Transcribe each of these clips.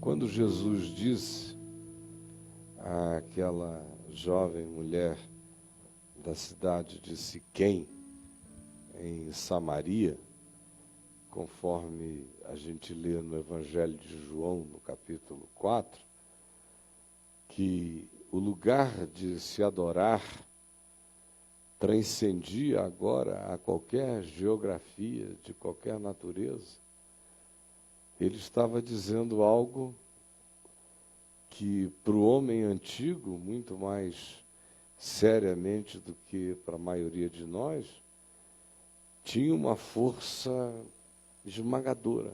Quando Jesus disse àquela jovem mulher da cidade de Siquém, em Samaria, conforme a gente lê no Evangelho de João, no capítulo 4, que o lugar de se adorar transcendia agora a qualquer geografia, de qualquer natureza. Ele estava dizendo algo que, para o homem antigo, muito mais seriamente do que para a maioria de nós, tinha uma força esmagadora,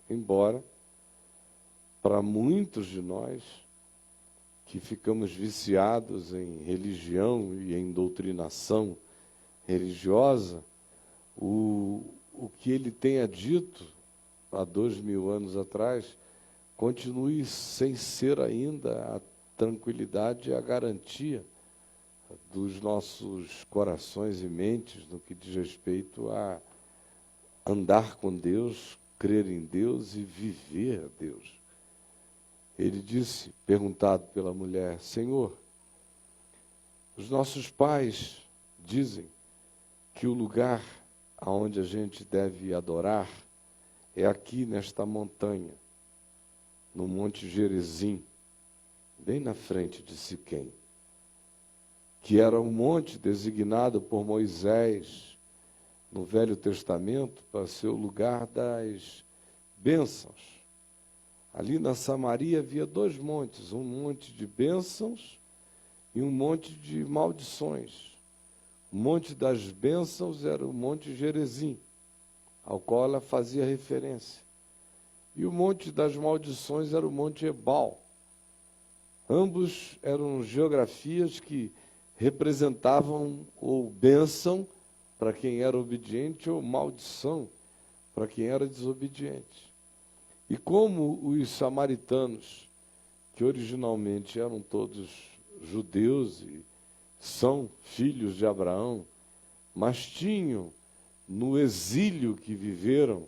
embora para muitos de nós que ficamos viciados em religião e em doutrinação religiosa, o que ele tenha dito há 2000 anos atrás continue sem ser ainda a tranquilidade e a garantia dos nossos corações e mentes no que diz respeito a andar com Deus, crer em Deus e viver a Deus. Ele disse, perguntado pela mulher: Senhor, os nossos pais dizem que o lugar aonde a gente deve adorar é aqui nesta montanha, no Monte Gerizim, bem na frente de Siquém, que era um monte designado por Moisés no Velho Testamento para ser o lugar das bênçãos. Ali na Samaria havia dois montes, um monte de bênçãos e um monte de maldições. O monte das bênçãos era o Monte Gerizim, ao qual ela fazia referência. E o monte das maldições era o Monte Ebal. Ambos eram geografias que representavam ou bênção para quem era obediente ou maldição para quem era desobediente. E como os samaritanos, que originalmente eram todos judeus e são filhos de Abraão, mas tinham no exílio que viveram,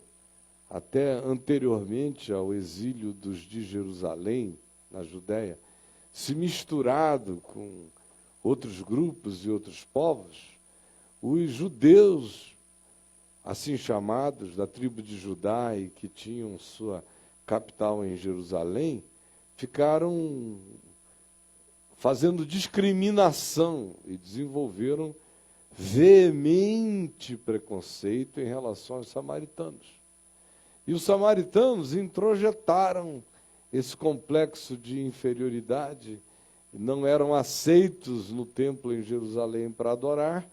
até anteriormente ao exílio dos de Jerusalém, na Judéia, se misturado com outros grupos e outros povos, os judeus, assim chamados, da tribo de Judá e que tinham sua capital em Jerusalém, ficaram fazendo discriminação e desenvolveram veemente preconceito em relação aos samaritanos. E os samaritanos introjetaram esse complexo de inferioridade, não eram aceitos no templo em Jerusalém para adorar,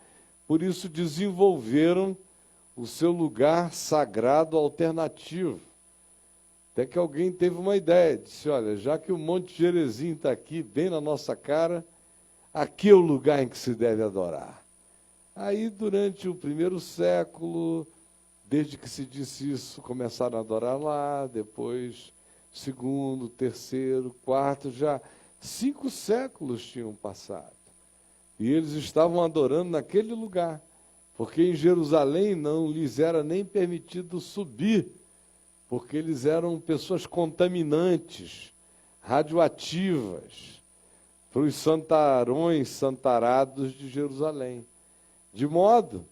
por isso desenvolveram o seu lugar sagrado alternativo. Até que alguém teve uma ideia, disse, olha, já que o Monte Gerizim está aqui, bem na nossa cara, aqui é o lugar em que se deve adorar. Aí, durante o primeiro século, desde que se disse isso, começaram a adorar lá, depois segundo, terceiro, quarto, já 5 séculos tinham passado. E eles estavam adorando naquele lugar, porque em Jerusalém não lhes era nem permitido subir, porque eles eram pessoas contaminantes, radioativas, para os santarões santarados de Jerusalém. De modo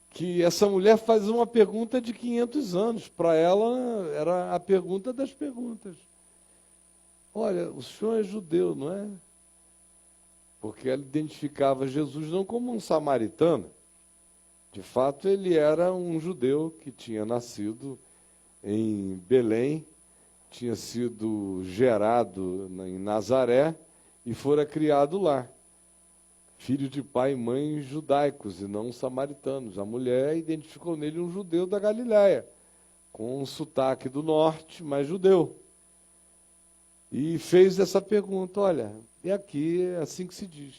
que essa mulher faz uma pergunta de 500 anos. Para ela, era a pergunta das perguntas. Olha, o senhor é judeu, não é? Porque ela identificava Jesus não como um samaritano. De fato, ele era um judeu que tinha nascido em Belém, tinha sido gerado em Nazaré e fora criado lá. Filho de pai e mãe judaicos e não samaritanos. A mulher identificou nele um judeu da Galiléia, com um sotaque do norte, mas judeu. E fez essa pergunta, olha, e aqui é assim que se diz.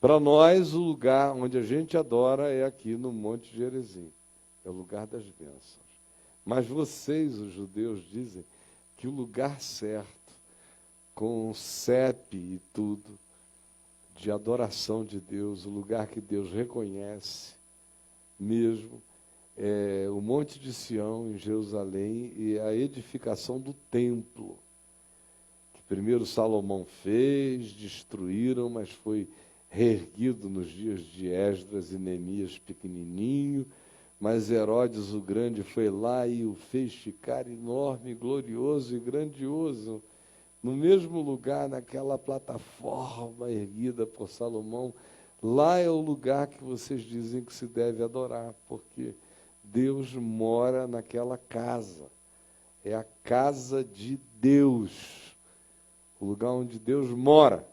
Para nós, o lugar onde a gente adora é aqui no Monte Gerizim, é o lugar das bênçãos. Mas vocês, os judeus, dizem que o lugar certo, com CEP e tudo, de adoração de Deus, o lugar que Deus reconhece mesmo, é o Monte de Sião, em Jerusalém, e a edificação do templo. Primeiro Salomão fez, destruíram, mas foi reerguido nos dias de Esdras e Neemias pequenininho, mas Herodes o Grande foi lá e o fez ficar enorme, glorioso e grandioso, no mesmo lugar, naquela plataforma erguida por Salomão. Lá é o lugar que vocês dizem que se deve adorar, porque Deus mora naquela casa. É a casa de Deus, o lugar onde Deus mora.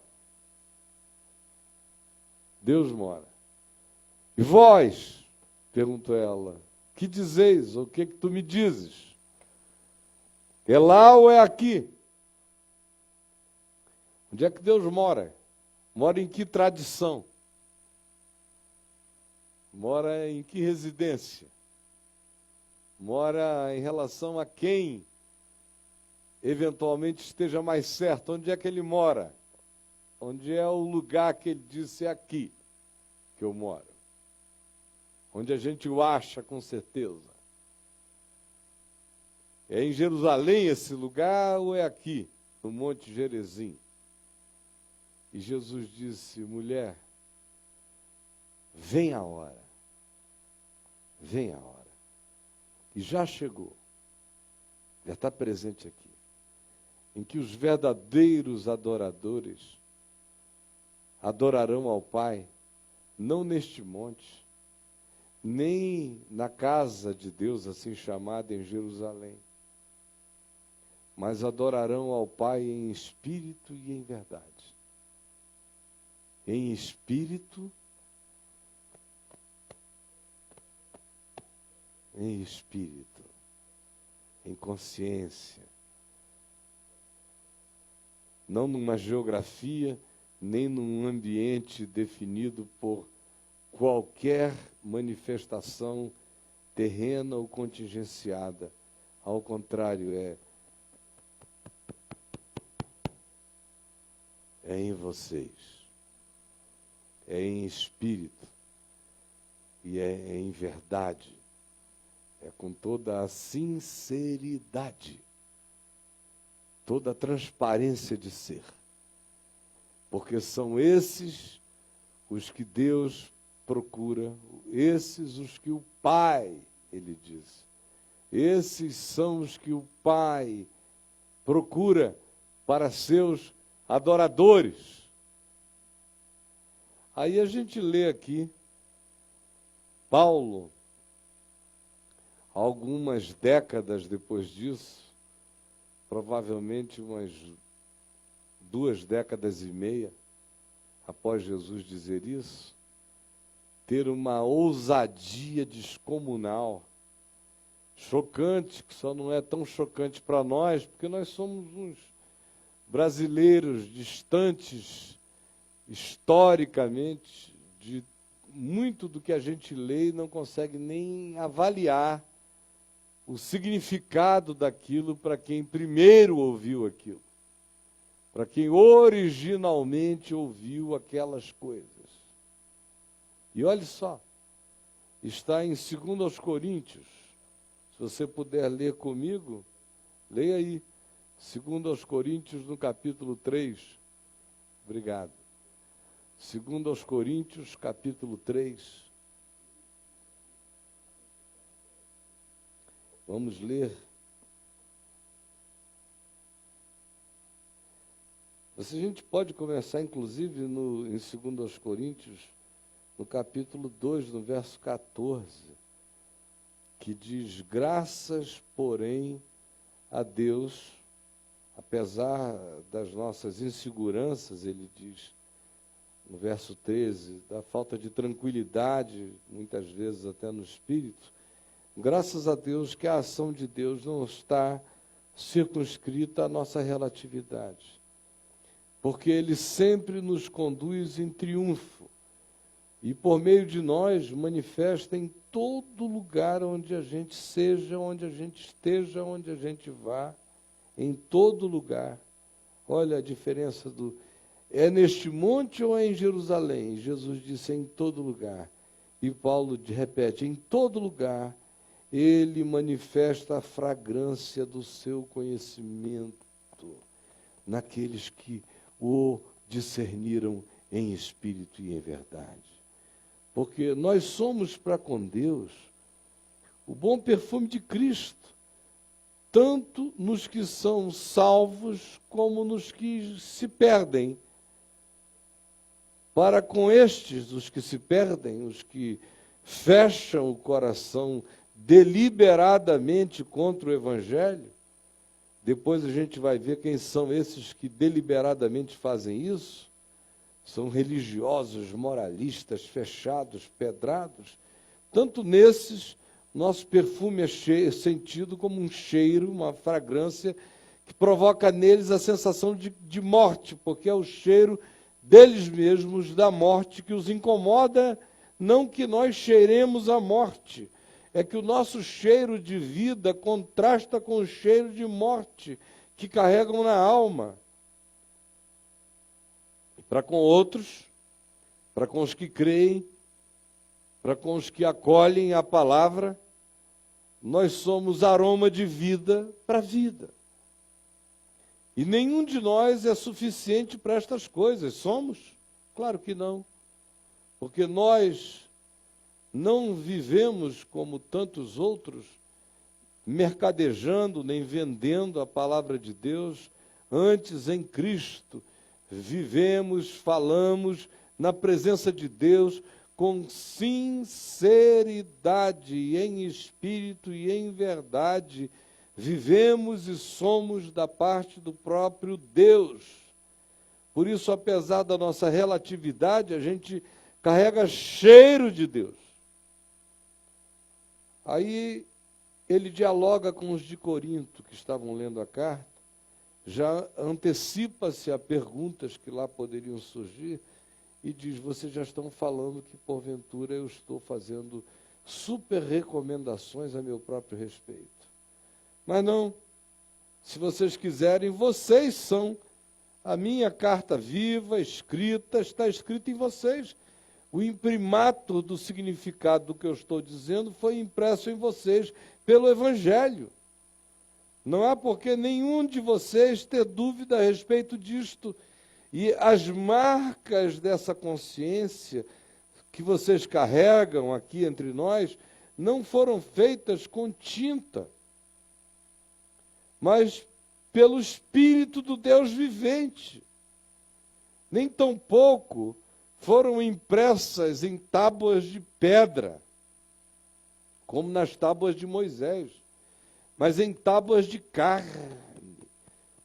Deus mora. E vós, perguntou ela, que dizeis? O que tu me dizes? É lá ou é aqui? Onde é que Deus mora? Mora em que tradição? Mora em que residência? Mora em relação a quem eventualmente esteja mais certo? Onde é que ele mora? Onde é o lugar que ele disse é aqui que eu moro? Onde a gente o acha com certeza? É em Jerusalém esse lugar ou é aqui, no Monte Gerizim? E Jesus disse, mulher, vem a hora. Vem a hora. E já chegou. Já está presente aqui. Em que os verdadeiros adoradores adorarão ao Pai, não neste monte, nem na casa de Deus, assim chamada em Jerusalém, mas adorarão ao Pai em espírito e em verdade. Em espírito, em consciência, não numa geografia, nem num ambiente definido por qualquer manifestação terrena ou contingenciada. Ao contrário, é em vocês, é em espírito e é em verdade, é com toda a sinceridade, toda a transparência de ser, porque são esses os que Deus procura, esses os que o Pai, ele diz, esses são os que o Pai procura para seus adoradores. Aí a gente lê aqui, Paulo, algumas décadas depois disso, provavelmente umas 2 décadas e meia, após Jesus dizer isso, ter uma ousadia descomunal, chocante, que só não é tão chocante para nós, porque nós somos uns brasileiros distantes, historicamente, de muito do que a gente lê e não consegue nem avaliar o significado daquilo para quem primeiro ouviu aquilo, para quem originalmente ouviu aquelas coisas. E olhe só, está em 2 Coríntios, se você puder ler comigo, leia aí, 2 Coríntios no capítulo 3, obrigado. 2 Coríntios, capítulo 3. Vamos ler. A gente pode começar, inclusive, em 2 Coríntios, no capítulo 2, no verso 14, que diz, graças, porém, a Deus, apesar das nossas inseguranças, ele diz, no verso 13, da falta de tranquilidade, muitas vezes até no espírito, graças a Deus que a ação de Deus não está circunscrita à nossa relatividade, porque Ele sempre nos conduz em triunfo, e por meio de nós manifesta em todo lugar onde a gente seja, onde a gente esteja, onde a gente vá, em todo lugar. Olha a diferença do... É neste monte ou é em Jerusalém? Jesus disse, em todo lugar. E Paulo repete, em todo lugar, ele manifesta a fragrância do seu conhecimento, naqueles que o discerniram em espírito e em verdade. Porque nós somos para com Deus o bom perfume de Cristo, tanto nos que são salvos como nos que se perdem. Para com estes, os que se perdem, os que fecham o coração deliberadamente contra o Evangelho, depois a gente vai ver quem são esses que deliberadamente fazem isso. São religiosos, moralistas, fechados, pedrados. Tanto nesses, nosso perfume é sentido como um cheiro, uma fragrância, que provoca neles a sensação de morte, porque é o cheiro deles mesmos, da morte, que os incomoda. Não que nós cheiremos a morte, é que o nosso cheiro de vida contrasta com o cheiro de morte que carregam na alma. Para com outros, para com os que creem, para com os que acolhem a palavra, nós somos aroma de vida para a vida. E nenhum de nós é suficiente para estas coisas. Somos? Claro que não. Porque nós não vivemos como tantos outros, mercadejando nem vendendo a palavra de Deus. Antes, em Cristo, vivemos, falamos na presença de Deus com sinceridade, em espírito e em verdade. Vivemos e somos da parte do próprio Deus. Por isso, apesar da nossa relatividade, a gente carrega cheiro de Deus. Aí ele dialoga com os de Corinto, que estavam lendo a carta, já antecipa-se a perguntas que lá poderiam surgir, e diz: vocês já estão falando que, porventura, eu estou fazendo super recomendações a meu próprio respeito. Mas não, se vocês quiserem, vocês são a minha carta viva, escrita, está escrita em vocês. O imprimato do significado do que eu estou dizendo foi impresso em vocês pelo Evangelho. Não há por que nenhum de vocês ter dúvida a respeito disto. E as marcas dessa consciência que vocês carregam aqui entre nós não foram feitas com tinta, mas pelo Espírito do Deus vivente. Nem tampouco foram impressas em tábuas de pedra, como nas tábuas de Moisés, mas em tábuas de carne,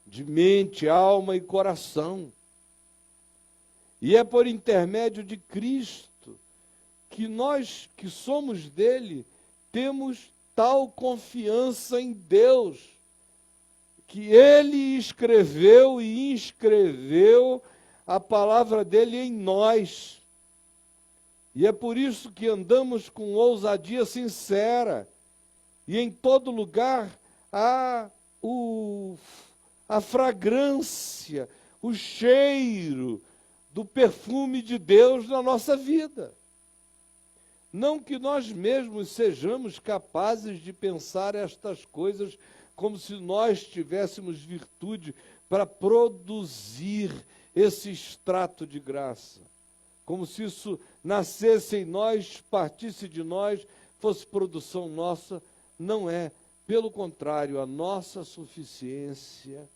de mente, alma e coração. E é por intermédio de Cristo que nós, que somos dele, temos tal confiança em Deus, que ele escreveu e inscreveu a palavra dele em nós. E é por isso que andamos com ousadia sincera. E em todo lugar há a fragrância, o cheiro do perfume de Deus na nossa vida. Não que nós mesmos sejamos capazes de pensar estas coisas como se nós tivéssemos virtude para produzir esse extrato de graça. Como se isso nascesse em nós, partisse de nós, fosse produção nossa. Não é. Pelo contrário, a nossa suficiência,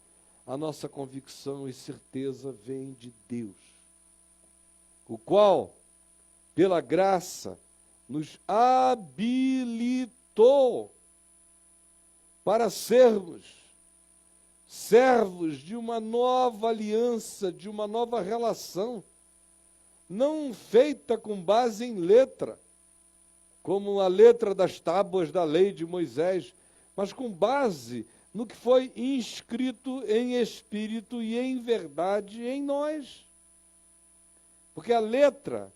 a nossa convicção e certeza vem de Deus, o qual, pela graça, nos habilitou para sermos servos de uma nova aliança, de uma nova relação, não feita com base em letra, como a letra das tábuas da lei de Moisés, mas com base no que foi inscrito em espírito e em verdade em nós. Porque a letra,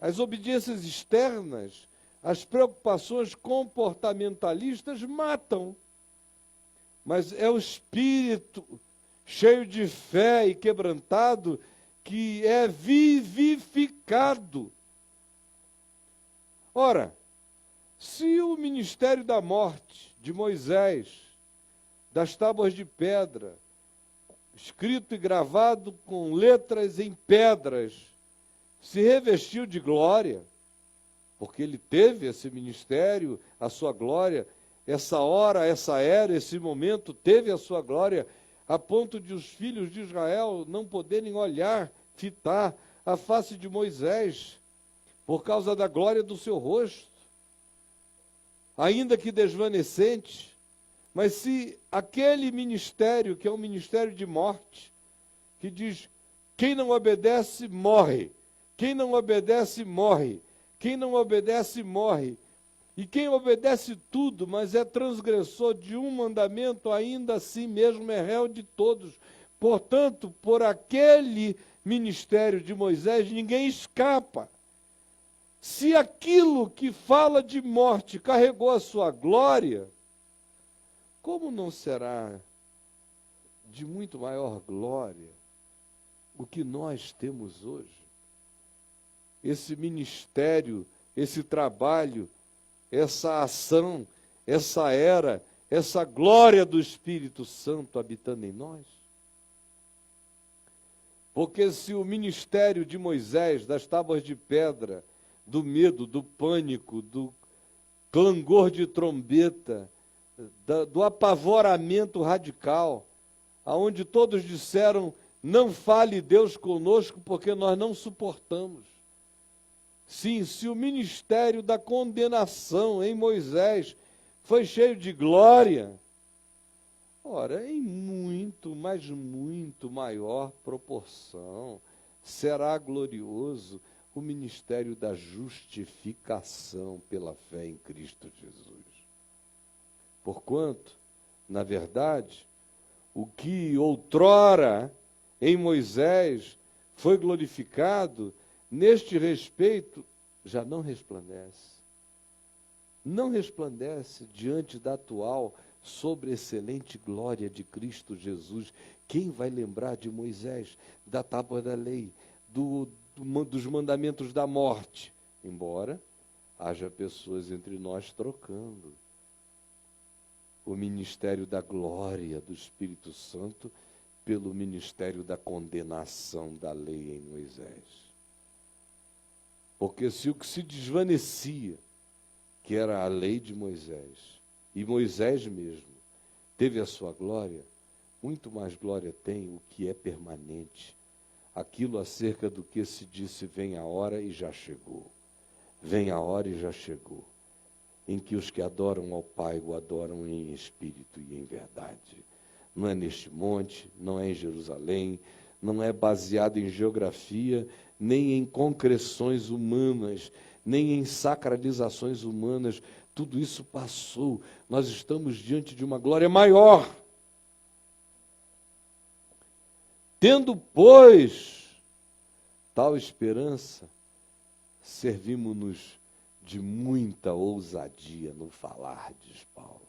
as obediências externas, as preocupações comportamentalistas matam. Mas é o espírito cheio de fé e quebrantado que é vivificado. Ora, se o ministério da morte de Moisés, das tábuas de pedra, escrito e gravado com letras em pedras, se revestiu de glória, porque ele teve esse ministério, a sua glória, essa hora, essa era, esse momento, teve a sua glória, a ponto de os filhos de Israel não poderem olhar, fitar a face de Moisés, por causa da glória do seu rosto, ainda que desvanecente. Mas se aquele ministério, que é um ministério de morte, que diz, quem não obedece, morre. Quem não obedece, morre. Quem não obedece, morre. E quem obedece tudo, mas é transgressor de um mandamento, ainda assim mesmo é réu de todos. Portanto, por aquele ministério de Moisés, ninguém escapa. Se aquilo que fala de morte carregou a sua glória, como não será de muito maior glória o que nós temos hoje? Esse ministério, esse trabalho, essa ação, essa era, essa glória do Espírito Santo habitando em nós. Porque se o ministério de Moisés, das tábuas de pedra, do medo, do pânico, do clangor de trombeta, do apavoramento radical, aonde todos disseram, não fale Deus conosco, porque nós não suportamos. Sim, se o ministério da condenação em Moisés foi cheio de glória, ora, em muito, mas muito maior proporção, será glorioso o ministério da justificação pela fé em Cristo Jesus. Porquanto, na verdade, o que outrora em Moisés foi glorificado, neste respeito, já não resplandece. Não resplandece diante da atual sobreexcelente glória de Cristo Jesus. Quem vai lembrar de Moisés, da tábua da lei, dos mandamentos da morte? Embora haja pessoas entre nós trocando o ministério da glória do Espírito Santo pelo ministério da condenação da lei em Moisés. Porque se o que se desvanecia, que era a lei de Moisés, e Moisés mesmo, teve a sua glória, muito mais glória tem o que é permanente, aquilo acerca do que se disse, vem a hora e já chegou. Vem a hora e já chegou, em que os que adoram ao Pai o adoram em espírito e em verdade. Não é neste monte, não é em Jerusalém, não é baseado em geografia, nem em concreções humanas, nem em sacralizações humanas. Tudo isso passou. Nós estamos diante de uma glória maior. Tendo, pois, tal esperança, servimos-nos de muita ousadia no falar, diz Paulo.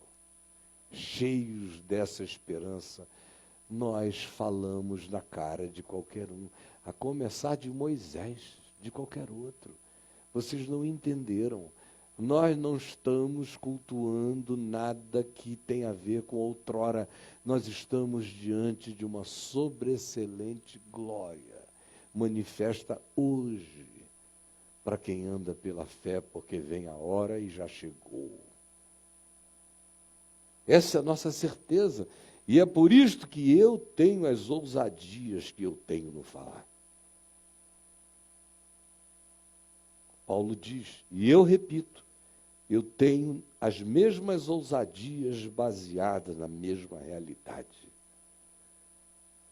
Cheios dessa esperança, nós falamos na cara de qualquer um, a começar de Moisés, de qualquer outro. Vocês não entenderam. Nós não estamos cultuando nada que tenha a ver com outrora. Nós estamos diante de uma sobreexcelente glória, manifesta hoje, para quem anda pela fé, porque vem a hora e já chegou. Essa é a nossa certeza. E é por isto que eu tenho as ousadias que eu tenho no falar. Paulo diz, e eu repito, eu tenho as mesmas ousadias baseadas na mesma realidade.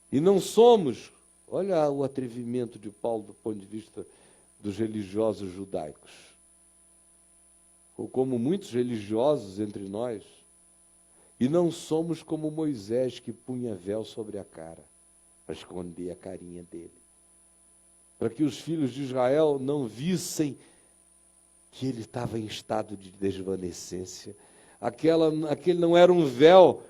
E não somos, olha o atrevimento de Paulo do ponto de vista dos religiosos judaicos, ou como muitos religiosos entre nós, e não somos como Moisés, que punha véu sobre a cara, para esconder a carinha dele, para que os filhos de Israel não vissem que ele estava em estado de desvanecência. Aquele não era um véu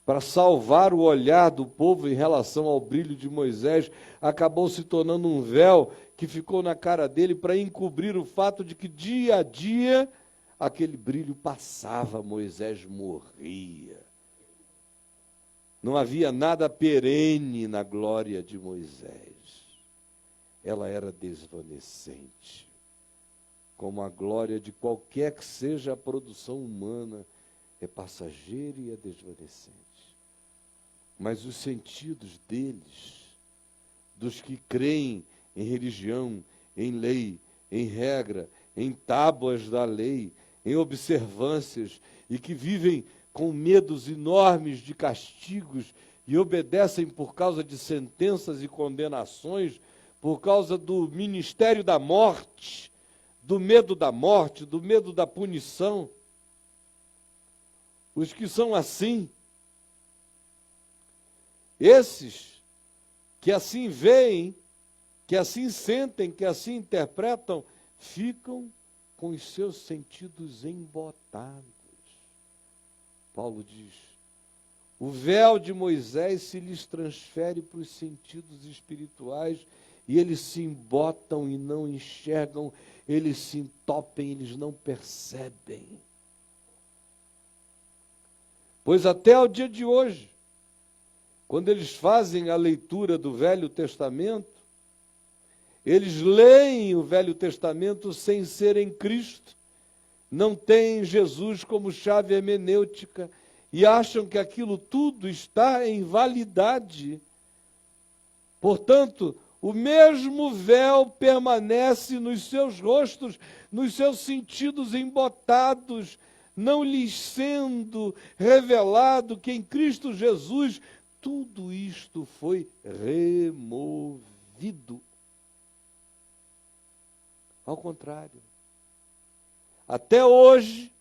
para salvar o olhar do povo em relação ao brilho de Moisés, acabou se tornando um véu que ficou na cara dele para encobrir o fato de que dia a dia aquele brilho passava, Moisés morria. Não havia nada perene na glória de Moisés. Ela era desvanecente, como a glória de qualquer que seja a produção humana, é passageira e é desvanecente. Mas os sentidos deles, dos que creem em religião, em lei, em regra, em tábuas da lei, em observâncias, e que vivem com medos enormes de castigos e obedecem por causa de sentenças e condenações, por causa do ministério da morte, do medo da morte, do medo da punição. Os que são assim, esses que assim veem, que assim sentem, que assim interpretam, ficam com os seus sentidos embotados. Paulo diz, o véu de Moisés se lhes transfere para os sentidos espirituais e eles se embotam e não enxergam, eles se entopem, eles não percebem. Pois até o dia de hoje, quando eles fazem a leitura do Velho Testamento, eles leem o Velho Testamento sem ser em Cristo, não têm Jesus como chave hermenêutica e acham que aquilo tudo está em validade. Portanto, o mesmo véu permanece nos seus rostos, nos seus sentidos embotados, não lhes sendo revelado que em Cristo Jesus tudo isto foi removido. Ao contrário, até hoje,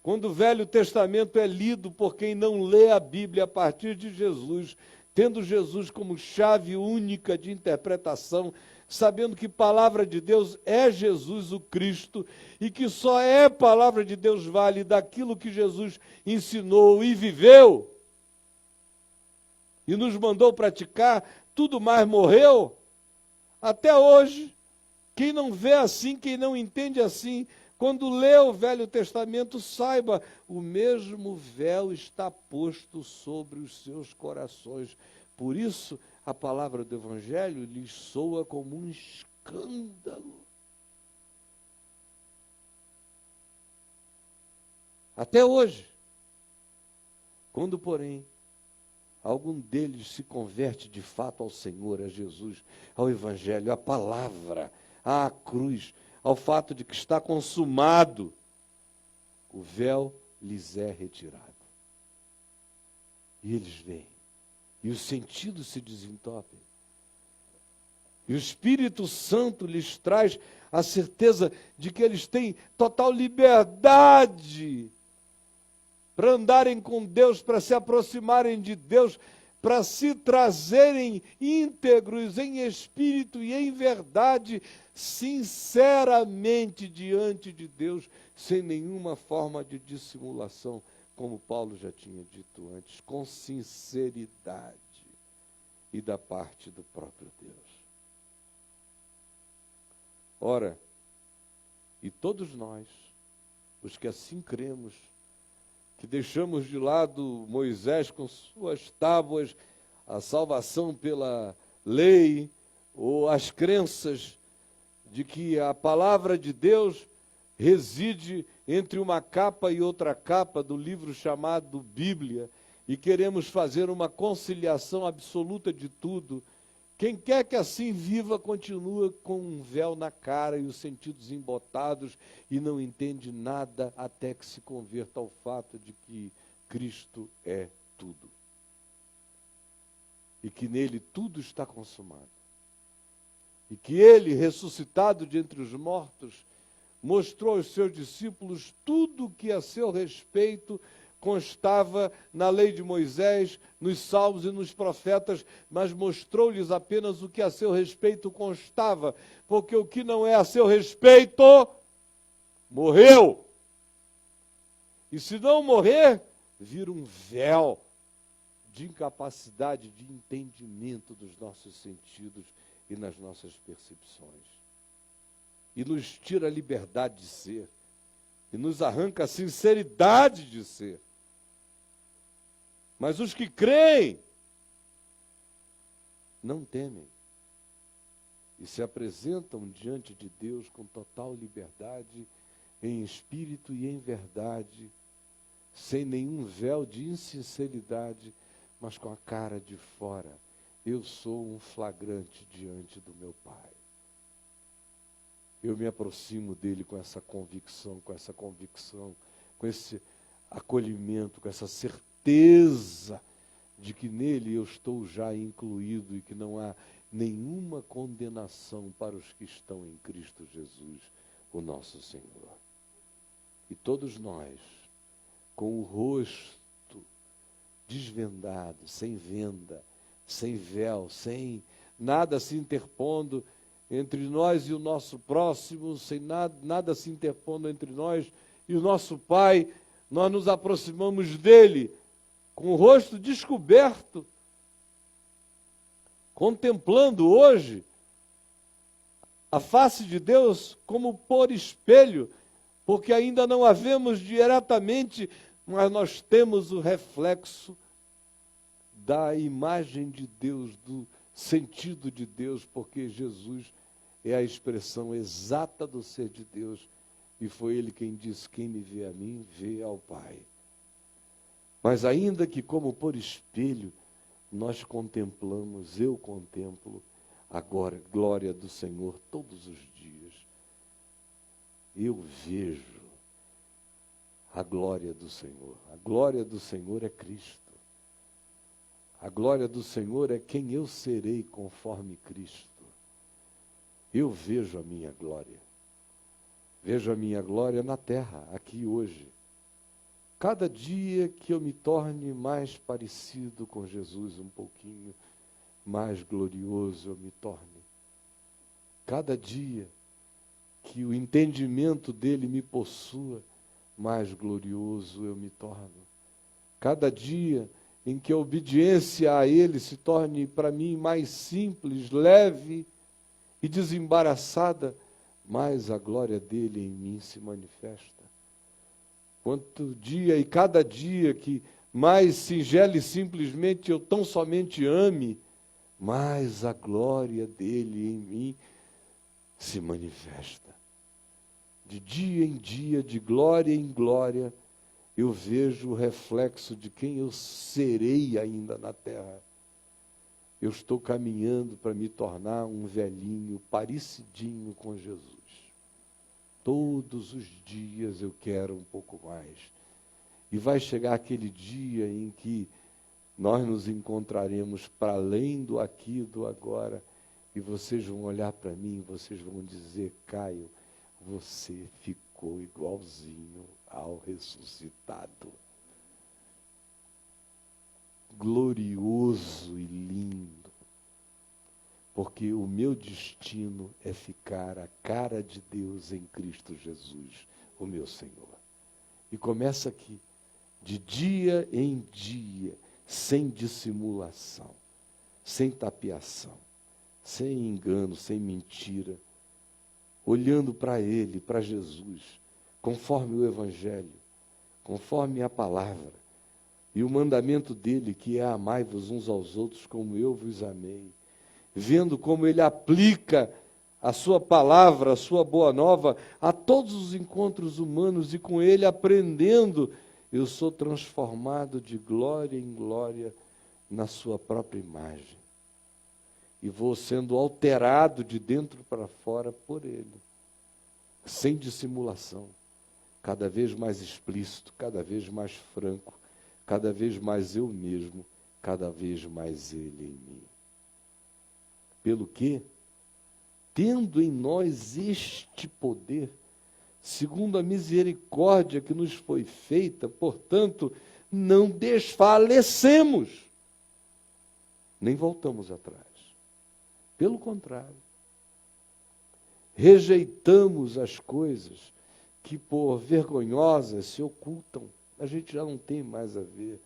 quando o Velho Testamento é lido por quem não lê a Bíblia a partir de Jesus, tendo Jesus como chave única de interpretação, sabendo que palavra de Deus é Jesus o Cristo, e que só é palavra de Deus vale daquilo que Jesus ensinou e viveu, e nos mandou praticar, tudo mais morreu. Até hoje, quem não vê assim, quem não entende assim, quando lê o Velho Testamento, saiba, o mesmo véu está posto sobre os seus corações. Por isso, a palavra do Evangelho lhes soa como um escândalo. Até hoje. Quando, porém, algum deles se converte de fato ao Senhor, a Jesus, ao Evangelho, à palavra, à cruz, ao fato de que está consumado, o véu lhes é retirado. E eles veem, e os sentidos se desentopem. E o Espírito Santo lhes traz a certeza de que eles têm total liberdade para andarem com Deus, para se aproximarem de Deus, para se trazerem íntegros em espírito e em verdade, sinceramente diante de Deus, sem nenhuma forma de dissimulação, como Paulo já tinha dito antes, com sinceridade e da parte do próprio Deus. Ora, e todos nós, os que assim cremos, que deixamos de lado Moisés com suas tábuas, a salvação pela lei, ou as crenças de que a palavra de Deus reside entre uma capa e outra capa do livro chamado Bíblia, e queremos fazer uma conciliação absoluta de tudo. Quem quer que assim viva, continua com um véu na cara e os sentidos embotados e não entende nada até que se converta ao fato de que Cristo é tudo. E que nele tudo está consumado. E que ele, ressuscitado de entre os mortos, mostrou aos seus discípulos tudo o que a seu respeito constava na lei de Moisés, nos salmos e nos profetas, mas mostrou-lhes apenas o que a seu respeito constava, porque o que não é a seu respeito, morreu. E se não morrer, vira um véu de incapacidade de entendimento dos nossos sentidos e nas nossas percepções. E nos tira a liberdade de ser, e nos arranca a sinceridade de ser. Mas os que creem não temem e se apresentam diante de Deus com total liberdade, em espírito e em verdade, sem nenhum véu de insinceridade, mas com a cara de fora. Eu sou um flagrante diante do meu Pai. Eu me aproximo dele com essa convicção, com esse acolhimento, com essa certeza de que nele eu estou já incluído e que não há nenhuma condenação para os que estão em Cristo Jesus, o nosso Senhor. E todos nós, com o rosto desvendado, sem venda, sem véu, sem nada se interpondo entre nós e o nosso próximo, sem nada se interpondo entre nós e o nosso Pai, nós nos aproximamos dele, com o rosto descoberto, contemplando hoje a face de Deus como por espelho, porque ainda não a vemos diretamente, mas nós temos o reflexo da imagem de Deus, do sentido de Deus, porque Jesus é a expressão exata do ser de Deus, e foi Ele quem disse: quem me vê a mim, vê ao Pai. Mas ainda que como por espelho, nós contemplamos, eu contemplo agora a glória do Senhor todos os dias. Eu vejo a glória do Senhor. A glória do Senhor é Cristo. A glória do Senhor é quem eu serei conforme Cristo. Eu vejo a minha glória. Vejo a minha glória na terra, aqui hoje. Cada dia que eu me torne mais parecido com Jesus, um pouquinho mais glorioso eu me torne. Cada dia que o entendimento dele me possua, mais glorioso eu me torno. Cada dia em que a obediência a ele se torne para mim mais simples, leve e desembaraçada, mais a glória dele em mim se manifesta. Quanto dia e cada dia que mais singelo e simplesmente eu tão somente ame, mais a glória dele em mim se manifesta. De dia em dia, de glória em glória, eu vejo o reflexo de quem eu serei ainda na terra. Eu estou caminhando para me tornar um velhinho parecidinho com Jesus. Todos os dias eu quero um pouco mais. E vai chegar aquele dia em que nós nos encontraremos para além do aqui e do agora, e vocês vão olhar para mim, vocês vão dizer: Caio, você ficou igualzinho ao ressuscitado. Glorioso e lindo. Porque o meu destino é ficar a cara de Deus em Cristo Jesus, o meu Senhor. E começa aqui, de dia em dia, sem dissimulação, sem tapeação, sem engano, sem mentira, olhando para Ele, para Jesus, conforme o Evangelho, conforme a palavra, e o mandamento dele, que é: amai-vos uns aos outros como eu vos amei. Vendo como ele aplica a sua palavra, a sua boa nova, a todos os encontros humanos, e com ele aprendendo, eu sou transformado de glória em glória na sua própria imagem. E vou sendo alterado de dentro para fora por ele, sem dissimulação, cada vez mais explícito, cada vez mais franco, cada vez mais eu mesmo, cada vez mais ele em mim. Pelo que, tendo em nós este poder, segundo a misericórdia que nos foi feita, portanto, não desfalecemos, nem voltamos atrás. Pelo contrário, rejeitamos as coisas que por vergonhosas se ocultam. A gente já não tem mais a ver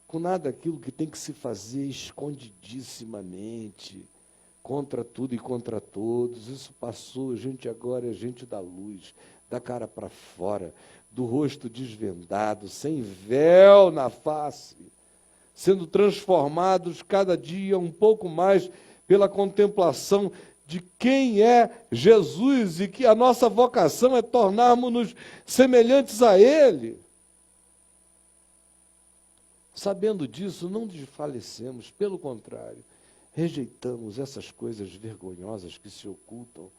com nada aquilo que tem que se fazer escondidissimamente, contra tudo e contra todos. Isso passou, a gente agora é gente da luz, da cara para fora, do rosto desvendado, sem véu na face, sendo transformados cada dia um pouco mais pela contemplação de quem é Jesus e que a nossa vocação é tornarmos-nos semelhantes a Ele. Sabendo disso, não desfalecemos, pelo contrário, rejeitamos essas coisas vergonhosas que se ocultam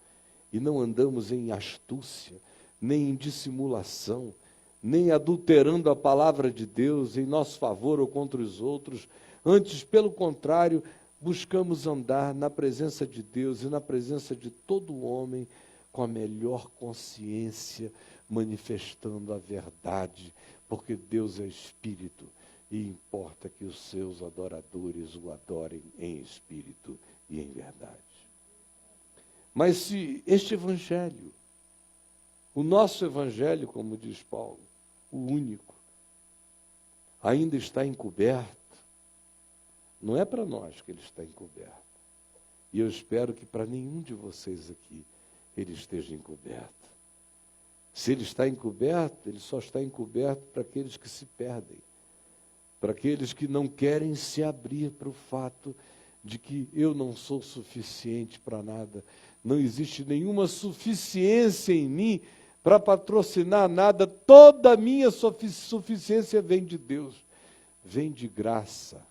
e não andamos em astúcia, nem em dissimulação, nem adulterando a palavra de Deus em nosso favor ou contra os outros. Antes, pelo contrário, buscamos andar na presença de Deus e na presença de todo homem com a melhor consciência, manifestando a verdade, porque Deus é Espírito e importa que os seus adoradores o adorem em espírito e em verdade. Mas se este Evangelho, o nosso Evangelho, como diz Paulo, o único, ainda está encoberto, não é para nós que ele está encoberto. E eu espero que para nenhum de vocês aqui ele esteja encoberto. Se ele está encoberto, ele só está encoberto para aqueles que se perdem, para aqueles que não querem se abrir para o fato de que eu não sou suficiente para nada, não existe nenhuma suficiência em mim para patrocinar nada, toda a minha suficiência vem de Deus, vem de graça,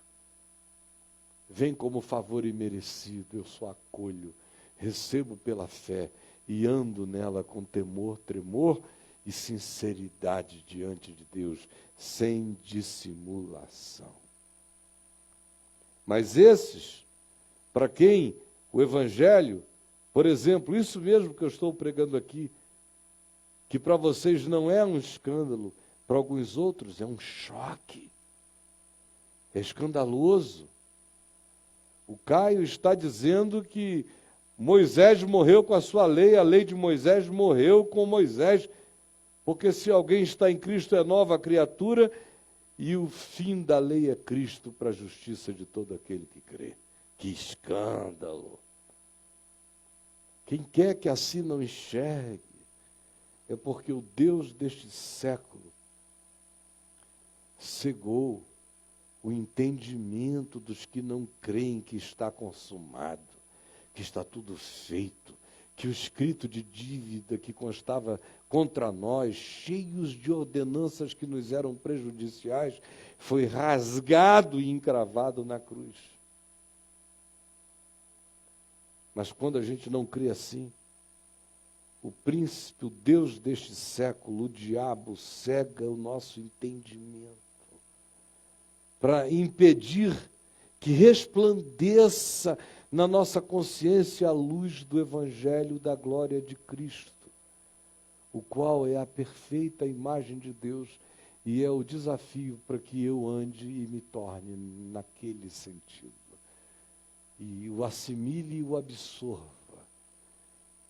vem como favor imerecido, eu só acolho, recebo pela fé e ando nela com temor, tremor e sinceridade diante de Deus, sem dissimulação. Mas esses, para quem o Evangelho, por exemplo, isso mesmo que eu estou pregando aqui, que para vocês não é um escândalo, para alguns outros é um choque, é escandaloso. O Caio está dizendo que Moisés morreu com a sua lei, a lei de Moisés morreu com Moisés, porque se alguém está em Cristo é nova criatura, e o fim da lei é Cristo para a justiça de todo aquele que crê. Que escândalo! Quem quer que assim não enxergue, é porque o Deus deste século cegou o entendimento dos que não creem que está consumado, que está tudo feito, que o escrito de dívida que constava contra nós, cheios de ordenanças que nos eram prejudiciais, foi rasgado e encravado na cruz. Mas quando a gente não crê assim, o príncipe, o Deus deste século, o diabo, cega o nosso entendimento para impedir que resplandeça na nossa consciência a luz do Evangelho da glória de Cristo, o qual é a perfeita imagem de Deus e é o desafio para que eu ande e me torne naquele sentido. E o assimile e o absorva.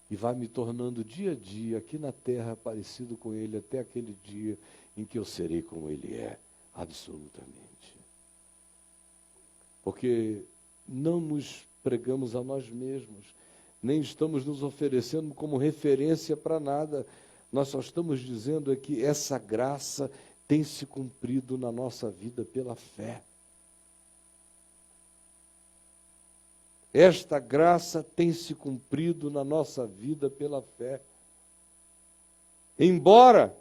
E vai me tornando dia a dia, aqui na terra, parecido com Ele, até aquele dia em que eu serei como Ele é, absolutamente. Porque não nos pregamos a nós mesmos, nem estamos nos oferecendo como referência para nada. Nós só estamos dizendo é que essa graça tem se cumprido na nossa vida pela fé. Esta graça tem se cumprido na nossa vida pela fé. Embora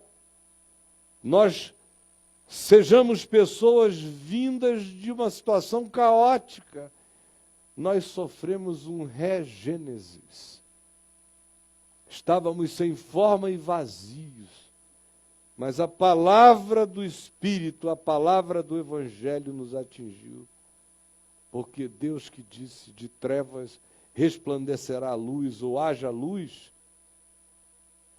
nós sejamos pessoas vindas de uma situação caótica, nós sofremos um regênesis. Estávamos sem forma e vazios, mas a palavra do Espírito, a palavra do Evangelho nos atingiu. Porque Deus que disse, de trevas resplandecerá a luz, ou haja luz,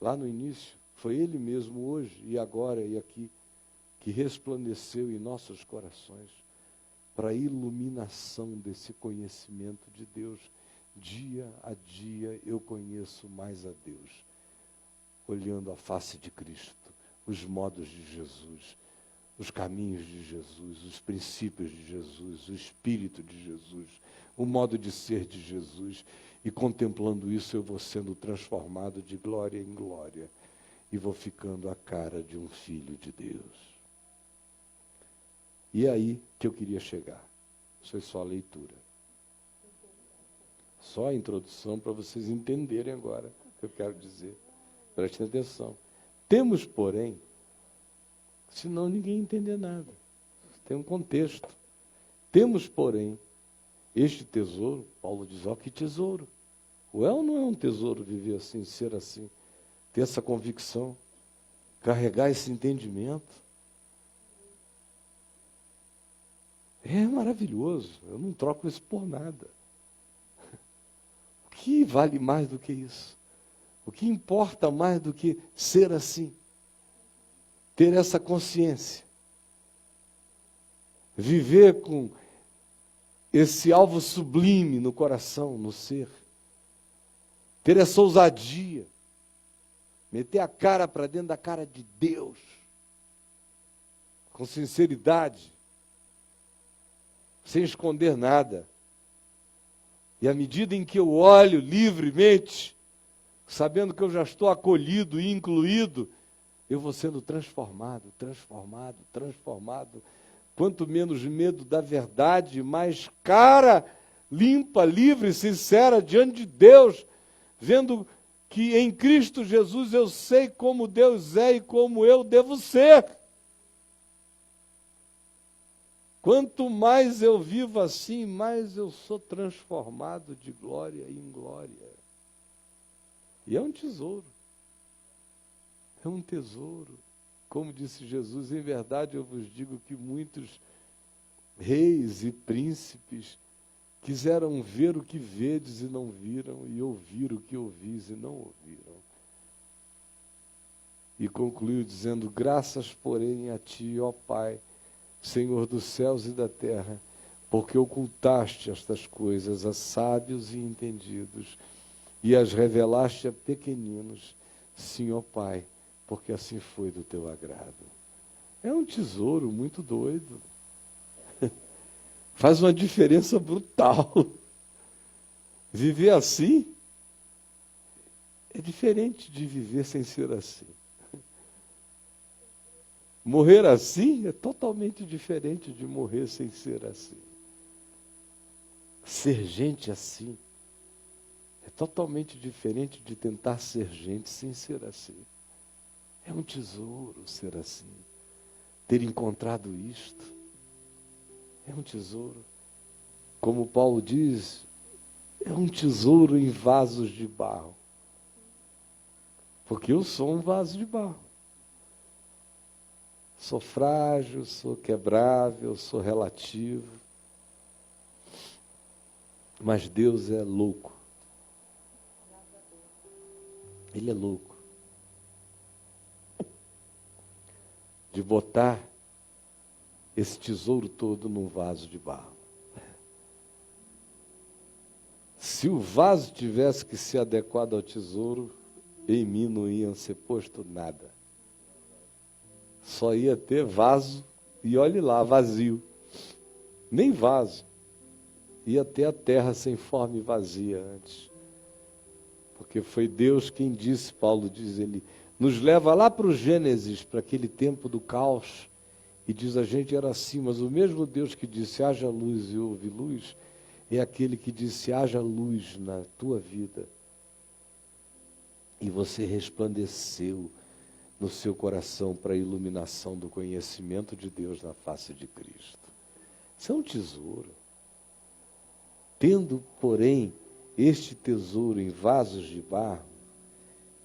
lá no início, foi Ele mesmo hoje, e agora e aqui, que resplandeceu em nossos corações, para a iluminação desse conhecimento de Deus. Dia a dia eu conheço mais a Deus, olhando a face de Cristo, os modos de Jesus, os caminhos de Jesus, os princípios de Jesus, o Espírito de Jesus, o modo de ser de Jesus. E contemplando isso, eu vou sendo transformado de glória em glória e vou ficando a cara de um filho de Deus. E é aí que eu queria chegar. Isso é só a leitura. Só a introdução para vocês entenderem agora o que eu quero dizer. Prestem atenção. Temos, porém, senão ninguém entender nada. Tem um contexto. Temos, porém, este tesouro, Paulo diz, ó, que tesouro. Ou é ou não é um tesouro viver assim, ser assim, ter essa convicção, carregar esse entendimento? É maravilhoso, eu não troco isso por nada. O que vale mais do que isso? O que importa mais do que ser assim? Ter essa consciência. Viver com esse alvo sublime no coração, no ser. Ter essa ousadia. Meter a cara para dentro da cara de Deus. Com sinceridade. Sem esconder nada. E à medida em que eu olho livremente, sabendo que eu já estou acolhido e incluído, eu vou sendo transformado, transformado, transformado. Quanto menos medo da verdade, mais cara, limpa, livre, sincera diante de Deus, vendo que em Cristo Jesus eu sei como Deus é e como eu devo ser. Quanto mais eu vivo assim, mais eu sou transformado de glória em glória. E é um tesouro. É um tesouro. Como disse Jesus, em verdade eu vos digo que muitos reis e príncipes quiseram ver o que vedes e não viram, e ouvir o que ouvis e não ouviram. E concluiu dizendo, graças, porém, a ti, ó Pai, Senhor dos céus e da terra, porque ocultaste estas coisas a sábios e entendidos, e as revelaste a pequeninos, sim, ó Pai, porque assim foi do teu agrado. É um tesouro muito doido. Faz uma diferença brutal. Viver assim é diferente de viver sem ser assim. Morrer assim é totalmente diferente de morrer sem ser assim. Ser gente assim é totalmente diferente de tentar ser gente sem ser assim. É um tesouro ser assim. Ter encontrado isto é um tesouro. Como Paulo diz, é um tesouro em vasos de barro. Porque eu sou um vaso de barro. Sou frágil, sou quebrável, sou relativo. Mas Deus é louco. Ele é louco. De botar esse tesouro todo num vaso de barro. Se o vaso tivesse que ser adequado ao tesouro, em mim não ia ser posto nada. Só ia ter vaso, e olhe lá, vazio. Nem vaso. Ia ter a terra sem forma e vazia antes. Porque foi Deus quem disse, Paulo diz, ele nos leva lá para o Gênesis, para aquele tempo do caos, e diz, a gente era assim, mas o mesmo Deus que disse, haja luz e houve luz, é aquele que disse, haja luz na tua vida. E você resplandeceu no seu coração para a iluminação do conhecimento de Deus na face de Cristo. Isso é um tesouro. Tendo, porém, este tesouro em vasos de barro,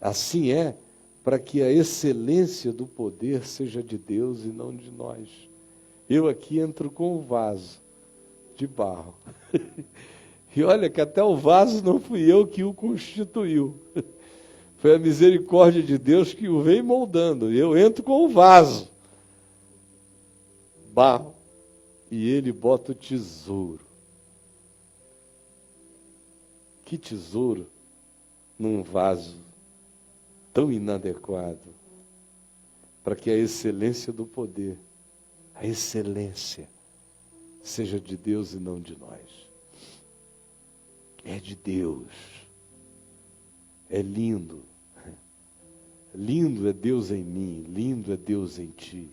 assim é para que a excelência do poder seja de Deus e não de nós. Eu aqui entro com o vaso de barro. E olha que até o vaso não fui eu que o constituiu. Foi a misericórdia de Deus que o veio moldando. Eu entro com o vaso. Barro. E ele bota o tesouro. Que tesouro num vaso tão inadequado para que a excelência do poder, a excelência, seja de Deus e não de nós. É de Deus. É lindo. Lindo é Deus em mim, lindo é Deus em ti.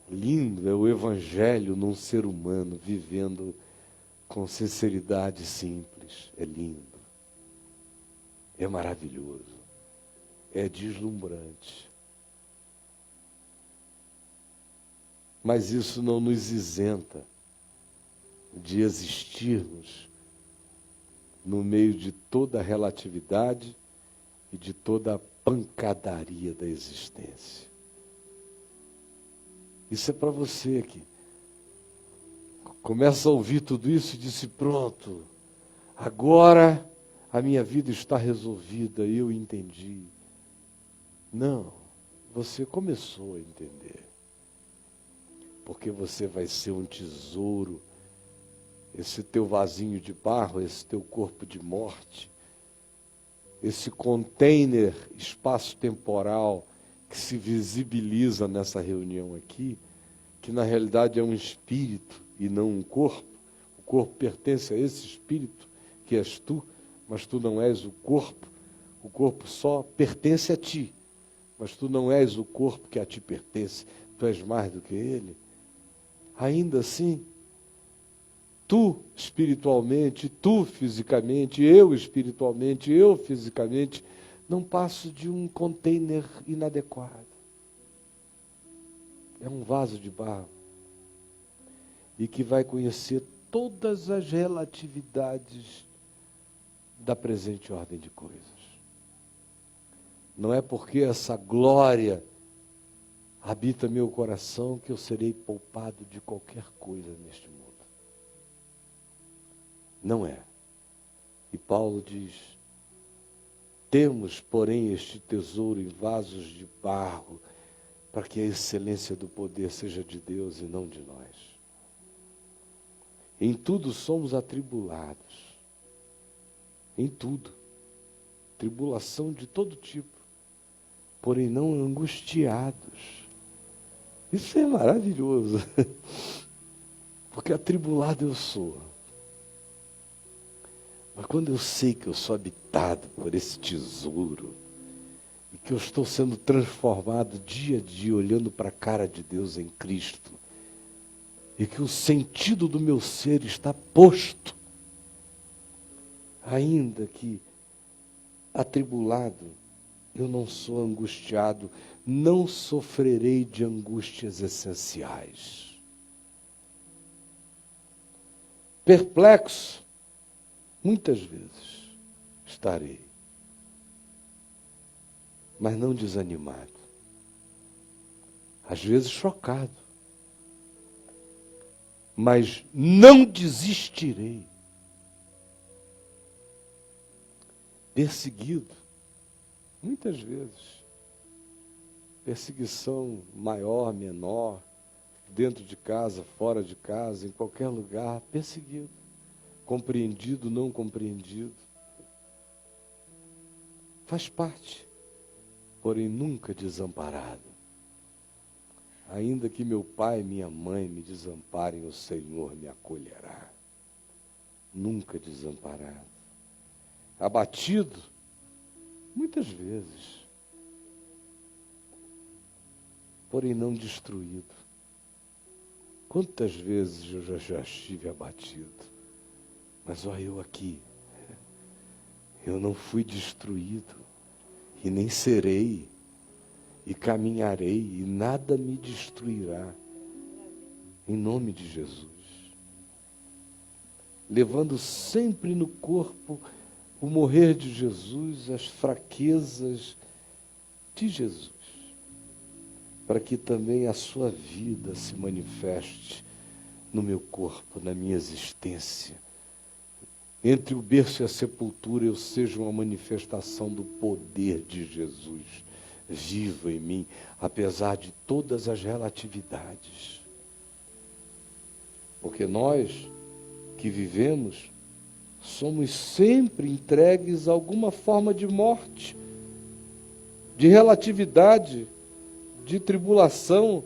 Lindo é o Evangelho num ser humano vivendo com sinceridade simples. É lindo. É maravilhoso. É deslumbrante. Mas isso não nos isenta de existirmos no meio de toda a relatividade e de toda a pancadaria da existência. Isso é para você aqui. Começa a ouvir tudo isso e disse, pronto, agora a minha vida está resolvida, eu entendi. Não, você começou a entender. Porque você vai ser um tesouro, esse teu vasinho de barro, esse teu corpo de morte, esse container espaço-temporal que se visibiliza nessa reunião aqui, que na realidade é um espírito e não um corpo. O corpo pertence a esse espírito que és tu, mas tu não és o corpo só pertence a ti, mas tu não és o corpo que a ti pertence, tu és mais do que ele. Ainda assim, tu espiritualmente, tu fisicamente, eu espiritualmente, eu fisicamente, não passo de um container inadequado. É um vaso de barro. E que vai conhecer todas as relatividades da presente ordem de coisas. Não é porque essa glória habita meu coração que eu serei poupado de qualquer coisa neste mundo. Não é. E Paulo diz, temos, porém, este tesouro em vasos de barro, para que a excelência do poder seja de Deus e não de nós. Em tudo somos atribulados. Em tudo. Tribulação de todo tipo. Porém não angustiados. Isso é maravilhoso. Porque atribulado eu sou. Mas quando eu sei que eu sou habitado por esse tesouro, e que eu estou sendo transformado dia a dia, olhando para a cara de Deus em Cristo, e que o sentido do meu ser está posto, ainda que atribulado, eu não sou angustiado, não sofrerei de angústias essenciais. Perplexo, muitas vezes estarei, mas não desanimado. Às vezes chocado, mas não desistirei. Perseguido, muitas vezes. Perseguição maior, menor, dentro de casa, fora de casa, em qualquer lugar, perseguido. Compreendido, não compreendido. Faz parte, porém nunca desamparado. Ainda que meu pai e minha mãe me desamparem, o Senhor me acolherá. Nunca desamparado. Abatido, muitas vezes, porém não destruído. Quantas vezes eu já estive abatido, mas olha eu aqui, eu não fui destruído, e nem serei, e caminharei, e nada me destruirá, em nome de Jesus. Levando sempre no corpo o morrer de Jesus, as fraquezas de Jesus, para que também a sua vida se manifeste no meu corpo, na minha existência. Entre o berço e a sepultura eu seja uma manifestação do poder de Jesus, vivo em mim, apesar de todas as relatividades. Porque nós que vivemos, somos sempre entregues a alguma forma de morte, de relatividade, de tribulação,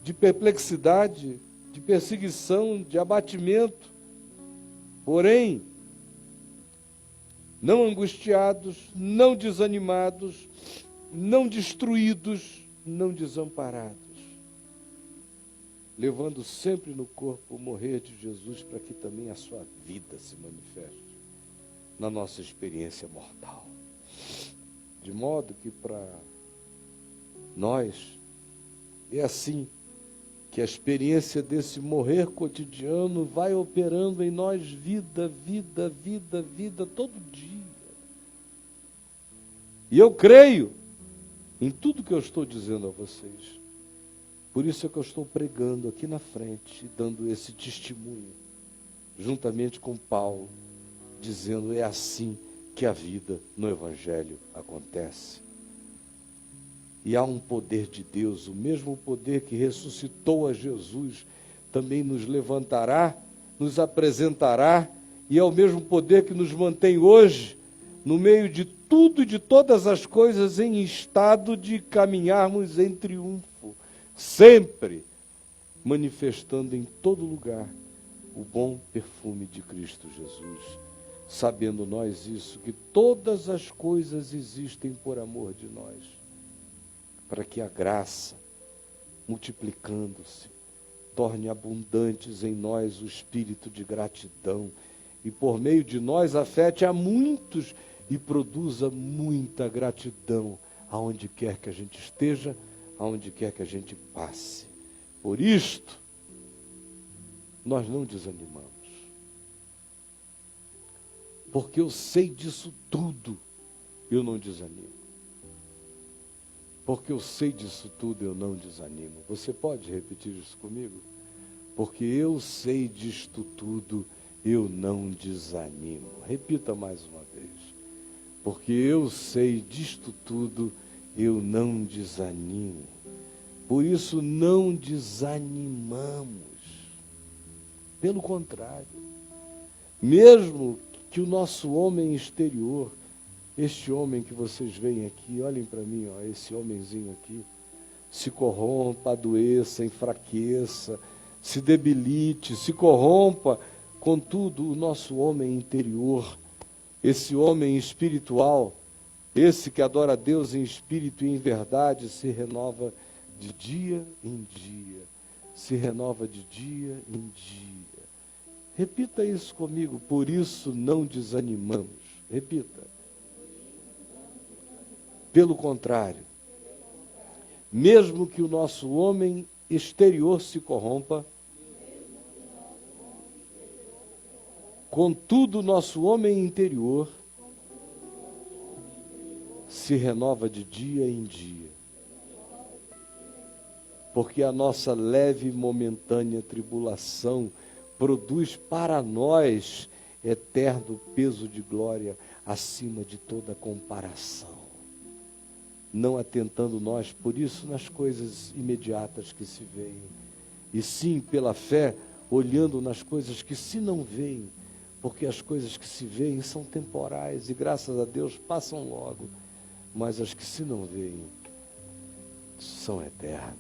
de perplexidade, de perseguição, de abatimento. Porém, não angustiados, não desanimados, não destruídos, não desamparados. levando sempre no corpo o morrer de Jesus, para que também a sua vida se manifeste na nossa experiência mortal. De modo que para nós é assim que a experiência desse morrer cotidiano vai operando em nós vida, vida, vida, vida, todo dia. E eu creio em tudo que eu estou dizendo a vocês. Por isso é que eu estou pregando aqui na frente, dando esse testemunho, juntamente com Paulo, dizendo: é assim que a vida no Evangelho acontece. E há um poder de Deus, o mesmo poder que ressuscitou a Jesus, também nos levantará, nos apresentará, e é o mesmo poder que nos mantém hoje, no meio de tudo e de todas as coisas, em estado de caminharmos em triunfo, sempre manifestando em todo lugar o bom perfume de Cristo Jesus. Sabendo nós isso, que todas as coisas existem por amor de nós, para que a graça, multiplicando-se, torne abundantes em nós o espírito de gratidão, e por meio de nós afete a muitos e produza muita gratidão aonde quer que a gente esteja, aonde quer que a gente passe. Por isto, nós não desanimamos. Porque eu sei disso tudo, eu não desanimo. Porque eu sei disso tudo, eu não desanimo. Você pode repetir isso comigo? Porque eu sei disto tudo, eu não desanimo. Repita mais uma vez. Porque eu sei disto tudo, eu não desanimo. Por isso não desanimamos. Pelo contrário, mesmo que o nosso homem exterior, este homem que vocês veem aqui, olhem para mim, ó, esse homenzinho aqui, se corrompa, adoeça, enfraqueça, se debilite, se corrompa, contudo, o nosso homem interior, esse homem espiritual, esse que adora a Deus em espírito e em verdade, se renova de dia em dia, se renova de dia em dia. Repita isso comigo: por isso não desanimamos. Repita. Pelo contrário, mesmo que o nosso homem exterior se corrompa, contudo o nosso homem interior se renova de dia em dia. Porque a nossa leve e momentânea tribulação produz para nós eterno peso de glória acima de toda comparação. Não atentando nós, por isso, nas coisas imediatas que se veem, e sim, pela fé, olhando nas coisas que se não veem, porque as coisas que se veem são temporais, e graças a Deus passam logo, mas as que se não veem são eternas.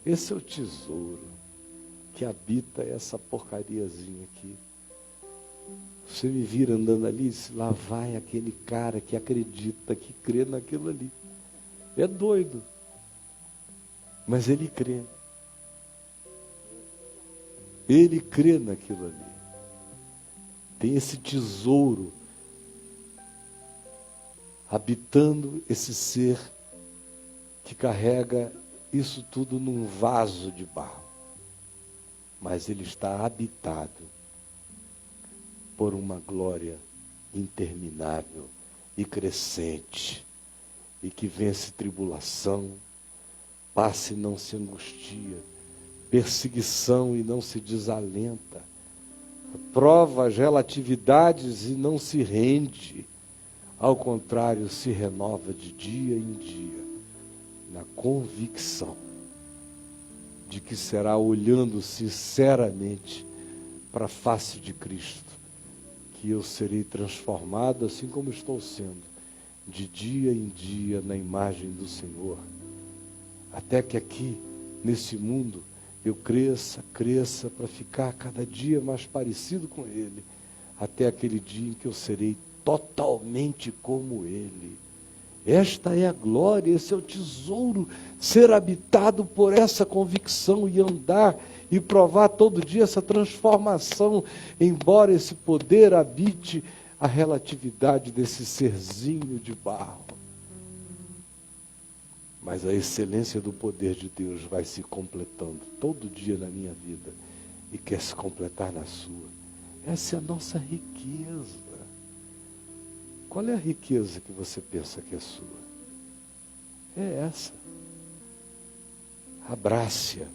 Esse é o tesouro que habita essa porcariazinha aqui. Você me vira andando ali, lá vai aquele cara que acredita, que crê naquilo ali. É doido, mas ele crê. Ele crê naquilo ali. Tem esse tesouro habitando esse ser que carrega isso tudo num vaso de barro. Mas ele está habitado por uma glória interminável e crescente, e que vence tribulação, passa e não se angustia, perseguição e não se desalenta, prova as relatividades e não se rende, ao contrário, se renova de dia em dia, na convicção de que será olhando sinceramente para a face de Cristo, que eu serei transformado, assim como estou sendo, de dia em dia na imagem do Senhor, até que aqui, nesse mundo, eu cresça para ficar cada dia mais parecido com Ele, até aquele dia em que eu serei totalmente como Ele. Esta é a glória, esse é o tesouro, ser habitado por essa convicção e andar e provar todo dia essa transformação, embora esse poder habite a relatividade desse serzinho de barro. Mas a excelência do poder de Deus vai se completando todo dia na minha vida e quer se completar na sua. Essa é a nossa riqueza. Qual é a riqueza que você pensa que é sua? É essa. Abrace-a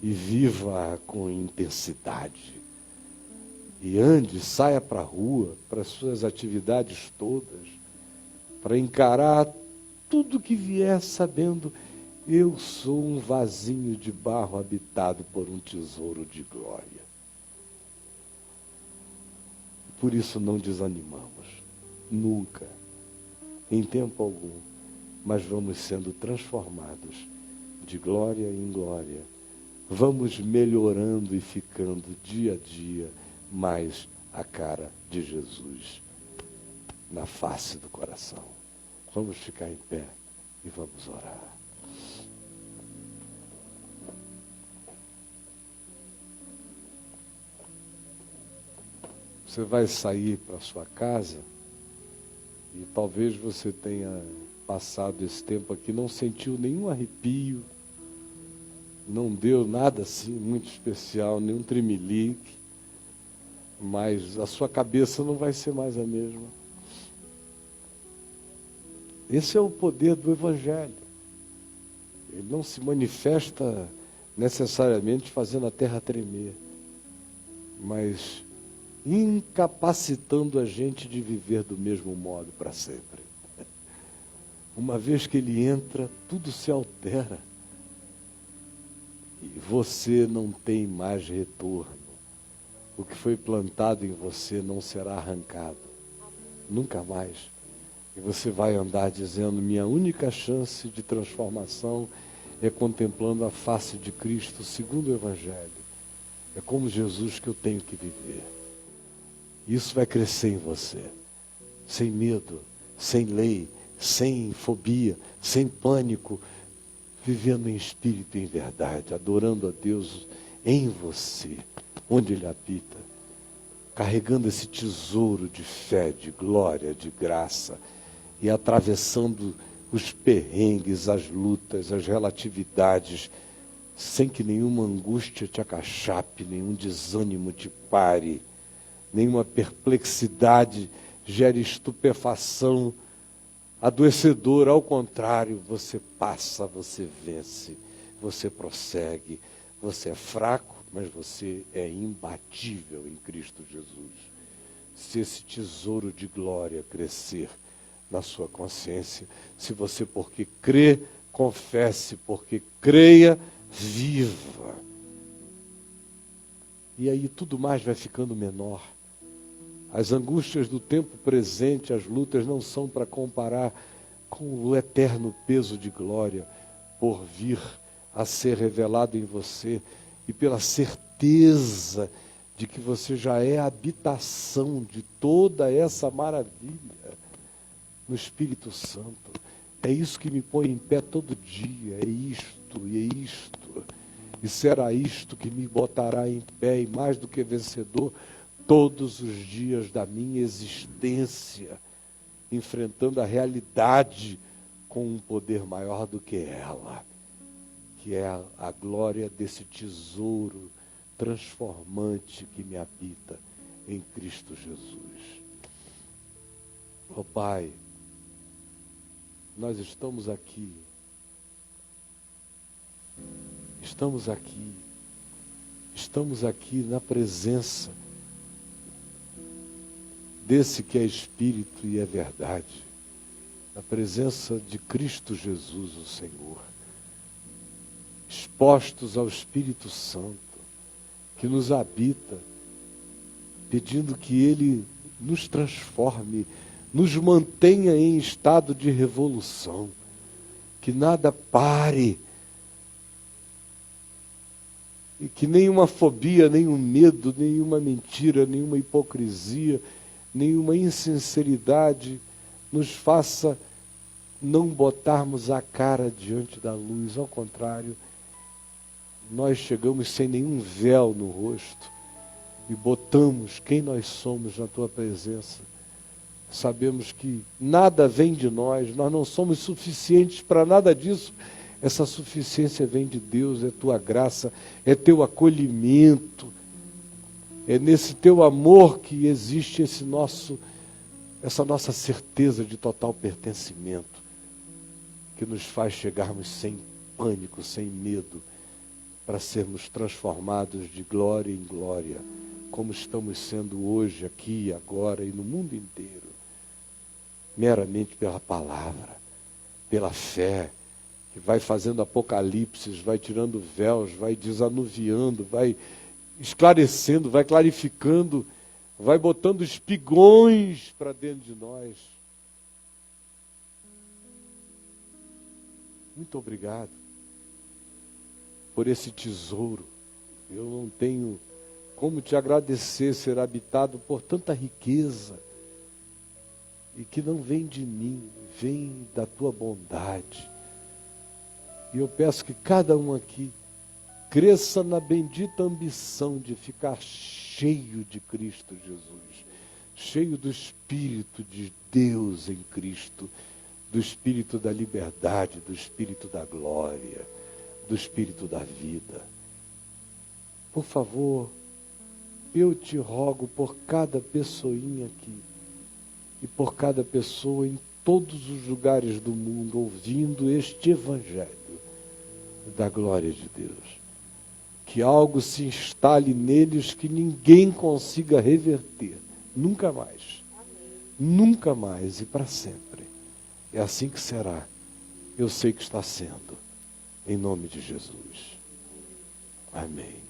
e viva com intensidade. E ande, saia para a rua, para as suas atividades todas, para encarar tudo que vier sabendo, eu sou um vasinho de barro habitado por um tesouro de glória. Por isso não desanimamos, nunca, em tempo algum, mas vamos sendo transformados de glória em glória. Vamos melhorando e ficando dia a dia mais a cara de Jesus na face do coração. Vamos ficar em pé e vamos orar. Você vai sair para sua casa e talvez você tenha passado esse tempo aqui, não sentiu nenhum arrepio, não deu nada assim muito especial, nenhum tremelique, mas a sua cabeça não vai ser mais a mesma. Esse é o poder do Evangelho. Ele não se manifesta necessariamente fazendo a terra tremer, mas incapacitando a gente de viver do mesmo modo para sempre. Uma vez que ele entra, tudo se altera. E você não tem mais retorno. O que foi plantado em você não será arrancado. Nunca mais. E você vai andar dizendo, minha única chance de transformação é contemplando a face de Cristo segundo o Evangelho. É como Jesus que eu tenho que viver. Isso vai crescer em você. Sem medo, sem lei, sem fobia, sem pânico. Vivendo em espírito e em verdade. Adorando a Deus em você, onde Ele habita. Carregando esse tesouro de fé, de glória, de graça. E atravessando os perrengues, as lutas, as relatividades, sem que nenhuma angústia te acachape, nenhum desânimo te pare, nenhuma perplexidade gere estupefação adoecedora. Ao contrário, você passa, você vence, você prossegue, você é fraco, mas você é imbatível em Cristo Jesus. Se esse tesouro de glória crescer na sua consciência, se você, porque crê, confesse, porque creia, viva. E aí tudo mais vai ficando menor. As angústias do tempo presente, as lutas não são para comparar com o eterno peso de glória por vir a ser revelado em você e pela certeza de que você já é a habitação de toda essa maravilha no Espírito Santo. É isso que me põe em pé todo dia, é isto e é isto. E será isto que me botará em pé e mais do que vencedor todos os dias da minha existência, enfrentando a realidade com um poder maior do que ela, que é a glória desse tesouro transformante que me habita em Cristo Jesus. Ó Pai, nós estamos aqui na presença desse que é Espírito e é verdade, na presença de Cristo Jesus, o Senhor, expostos ao Espírito Santo, que nos habita, pedindo que Ele nos transforme, nos mantenha em estado de revolução, que nada pare, e que nenhuma fobia, nenhum medo, nenhuma mentira, nenhuma hipocrisia, nenhuma insinceridade nos faça não botarmos a cara diante da luz. Ao contrário, nós chegamos sem nenhum véu no rosto e botamos quem nós somos na tua presença. Sabemos que nada vem de nós não somos suficientes para nada disso. Essa suficiência vem de Deus, é tua graça, é teu acolhimento, é nesse teu amor que existe essa nossa certeza de total pertencimento, que nos faz chegarmos sem pânico, sem medo, para sermos transformados de glória em glória, como estamos sendo hoje, aqui, agora e no mundo inteiro, meramente pela palavra, pela fé, que vai fazendo apocalipses, vai tirando véus, vai desanuviando, vai esclarecendo, vai clarificando, vai botando espigões para dentro de nós. Muito obrigado por esse tesouro. Eu não tenho como te agradecer ser habitado por tanta riqueza e que não vem de mim, vem da tua bondade. E eu peço que cada um aqui cresça na bendita ambição de ficar cheio de Cristo Jesus, cheio do Espírito de Deus em Cristo, do Espírito da liberdade, do Espírito da glória, do Espírito da vida. Por favor, eu te rogo por cada pessoinha aqui e por cada pessoa em todos os lugares do mundo ouvindo este Evangelho da glória de Deus, que algo se instale neles que ninguém consiga reverter, nunca mais, nunca mais e para sempre. É assim que será. Eu sei que está sendo, em nome de Jesus. Amém.